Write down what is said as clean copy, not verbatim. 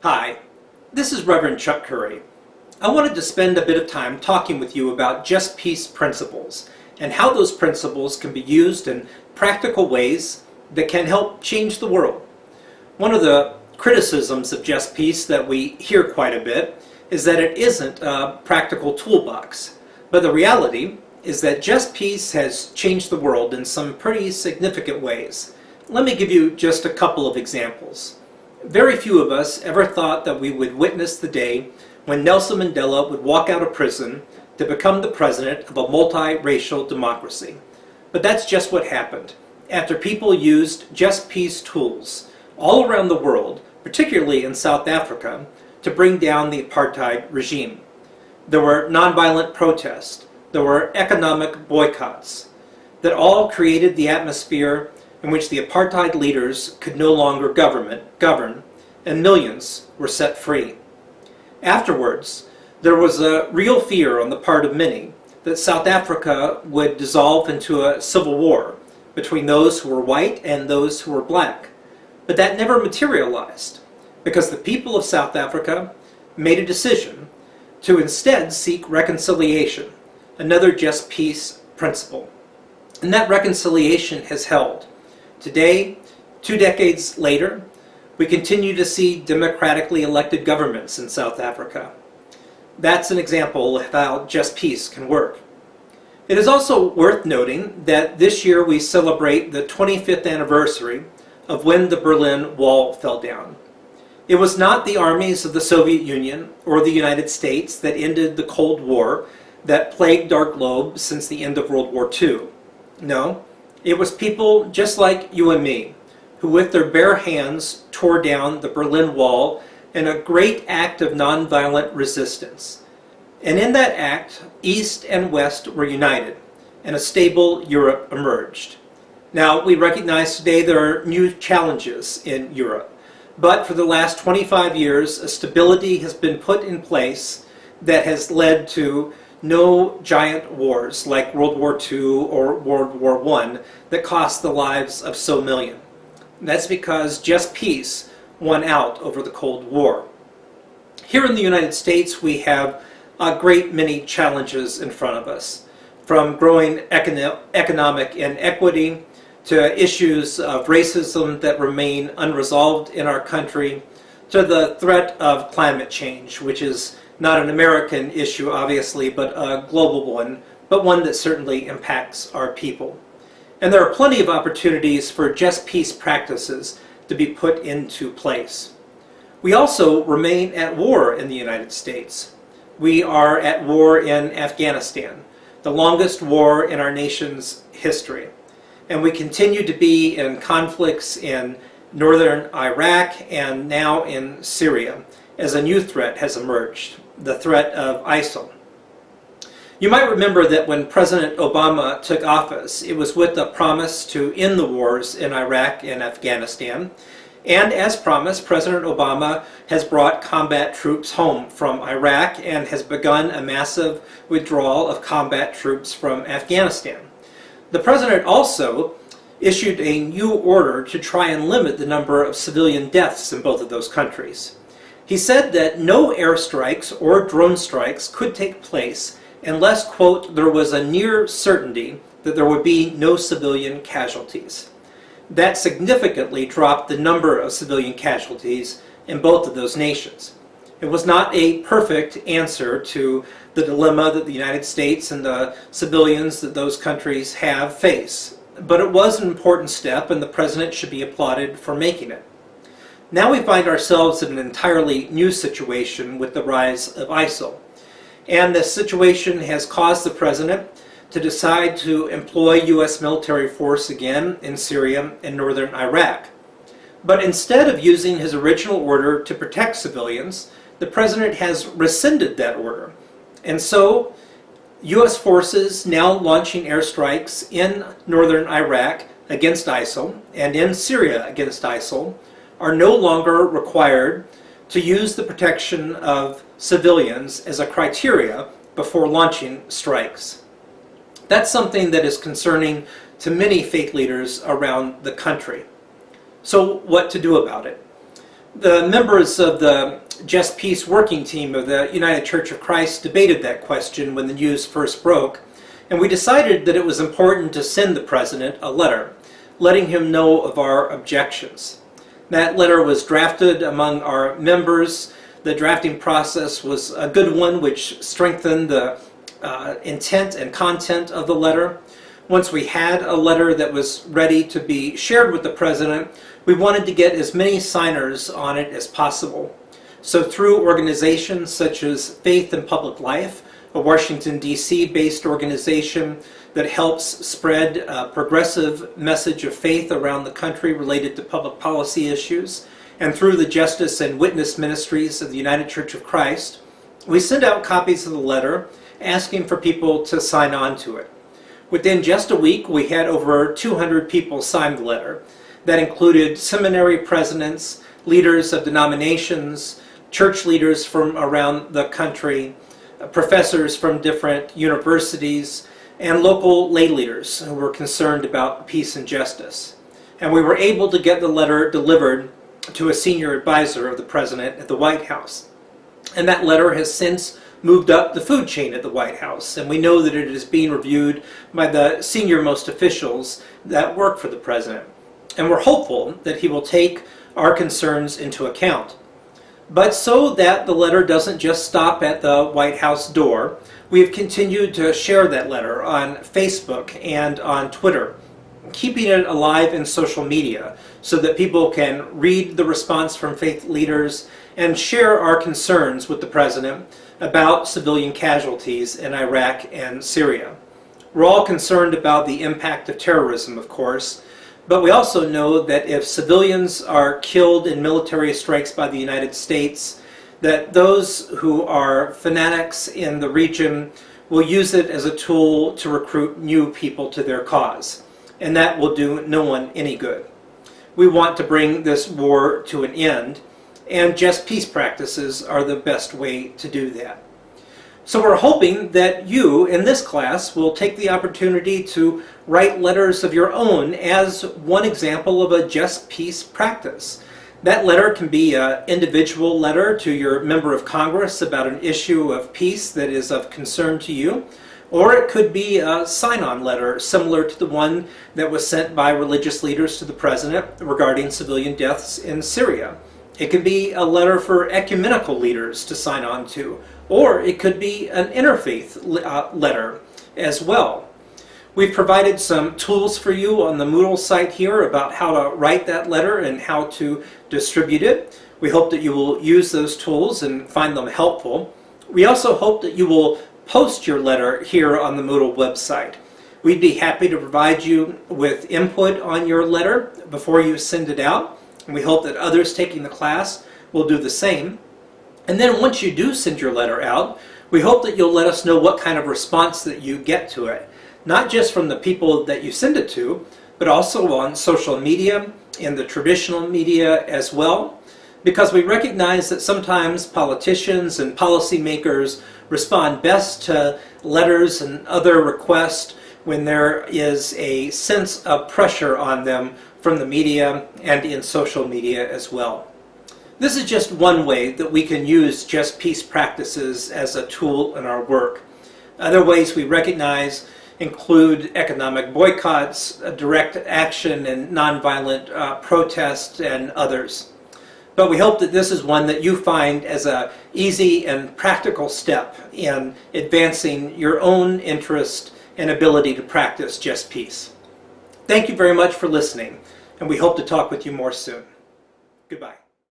Hi, this is Reverend Chuck Curry. I wanted to spend a bit of time talking with you about Just Peace principles and how those principles can be used in practical ways that can help change the world. One of the criticisms of Just Peace that we hear quite a bit is that it isn't a practical toolbox. But the reality is that Just Peace has changed the world in some pretty significant ways. Let me give you just a couple of examples. Very few of us ever thought that we would witness the day when Nelson Mandela would walk out of prison to become the president of a multiracial democracy. But that's just what happened after people used Just Peace tools all around the world, particularly in South Africa, to bring down the apartheid regime. There were nonviolent protests, there were economic boycotts that all created the atmosphere in which the apartheid leaders could no longer govern, and millions were set free. Afterwards, there was a real fear on the part of many that South Africa would dissolve into a civil war between those who were white and those who were black. But that never materialized because the people of South Africa made a decision to instead seek reconciliation, another Just Peace principle. And that reconciliation has held. Today, 2 decades later, we continue to see democratically elected governments in South Africa. That's an example of how Just Peace can work. It is also worth noting that this year we celebrate the 25th anniversary of when the Berlin Wall fell down. It was not the armies of the Soviet Union or the United States that ended the Cold War that plagued our globe since the end of World War II. No. It was people just like you and me, who with their bare hands tore down the Berlin Wall in a great act of nonviolent resistance. And in that act, East and West were united, and a stable Europe emerged. Now, we recognize today there are new challenges in Europe, but for the last 25 years, a stability has been put in place that has led to no giant wars like World War II or World War I that cost the lives of so million. That's because Just Peace won out over the Cold War. Here in the United States, we have a great many challenges in front of us, from growing economic inequity to issues of racism that remain unresolved in our country, to the threat of climate change, which is not an American issue, obviously, but a global one, but one that certainly impacts our people. And there are plenty of opportunities for Just Peace practices to be put into place. We also remain at war in the United States. We are at war in Afghanistan, the longest war in our nation's history. And we continue to be in conflicts in northern Iraq and now in Syria, as a new threat has emerged, the threat of ISIL. You might remember that when President Obama took office, it was with a promise to end the wars in Iraq and Afghanistan. And as promised, President Obama has brought combat troops home from Iraq and has begun a massive withdrawal of combat troops from Afghanistan. The president also issued a new order to try and limit the number of civilian deaths in both of those countries. He said that no airstrikes or drone strikes could take place unless, quote, there was a near certainty that there would be no civilian casualties. That significantly dropped the number of civilian casualties in both of those nations. It was not a perfect answer to the dilemma that the United States and the civilians that those countries have face, but it was an important step, and the president should be applauded for making it. Now we find ourselves in an entirely new situation with the rise of ISIL. And this situation has caused the president to decide to employ U.S. military force again in Syria and northern Iraq. But instead of using his original order to protect civilians, the president has rescinded that order. And so, U.S. forces now launching airstrikes in northern Iraq against ISIL and in Syria against ISIL are no longer required to use the protection of civilians as a criteria before launching strikes. That's something that is concerning to many faith leaders around the country. So what to do about it? The members of the Just Peace working team of the United Church of Christ debated that question when the news first broke, and we decided that it was important to send the President a letter, letting him know of our objections. That letter was drafted among our members. The drafting process was a good one, which strengthened the intent and content of the letter. Once we had a letter that was ready to be shared with the President, we wanted to get as many signers on it as possible. So through organizations such as Faith and Public Life, a Washington, D.C. based organization that helps spread a progressive message of faith around the country related to public policy issues, and through the Justice and Witness Ministries of the United Church of Christ, we sent out copies of the letter asking for people to sign on to it. Within just a week, we had over 200 people sign the letter. That included seminary presidents, leaders of denominations, church leaders from around the country, professors from different universities, and local lay leaders who were concerned about peace and justice. And we were able to get the letter delivered to a senior advisor of the President at the White House. And that letter has since moved up the food chain at the White House, and we know that it is being reviewed by the senior-most officials that work for the President. And we're hopeful that he will take our concerns into account. But so that the letter doesn't just stop at the White House door, we have continued to share that letter on Facebook and on Twitter, keeping it alive in social media so that people can read the response from faith leaders and share our concerns with the President about civilian casualties in Iraq and Syria. We're all concerned about the impact of terrorism, of course, but we also know that if civilians are killed in military strikes by the United States, that those who are fanatics in the region will use it as a tool to recruit new people to their cause, and that will do no one any good. We want to bring this war to an end, and Just Peace practices are the best way to do that. So we're hoping that you, in this class, will take the opportunity to write letters of your own as one example of a Just Peace practice. That letter can be an individual letter to your member of Congress about an issue of peace that is of concern to you, or it could be a sign-on letter similar to the one that was sent by religious leaders to the President regarding civilian deaths in Syria. It could be a letter for ecumenical leaders to sign on to, or it could be an interfaith letter as well. We've provided some tools for you on the Moodle site here about how to write that letter and how to distribute it. We hope that you will use those tools and find them helpful. We also hope that you will post your letter here on the Moodle website. We'd be happy to provide you with input on your letter before you send it out, and we hope that others taking the class will do the same. And then once you do send your letter out, we hope that you'll let us know what kind of response that you get to it. Not just from the people that you send it to, but also on social media, in the traditional media as well, because we recognize that sometimes politicians and policymakers respond best to letters and other requests when there is a sense of pressure on them from the media and in social media as well. This is just one way that we can use Just Peace practices as a tool in our work. Other ways we recognize include economic boycotts, direct action, and nonviolent protest, and others. But we hope that this is one that you find as an easy and practical step in advancing your own interest and ability to practice Just Peace. Thank you very much for listening, and we hope to talk with you more soon. Goodbye.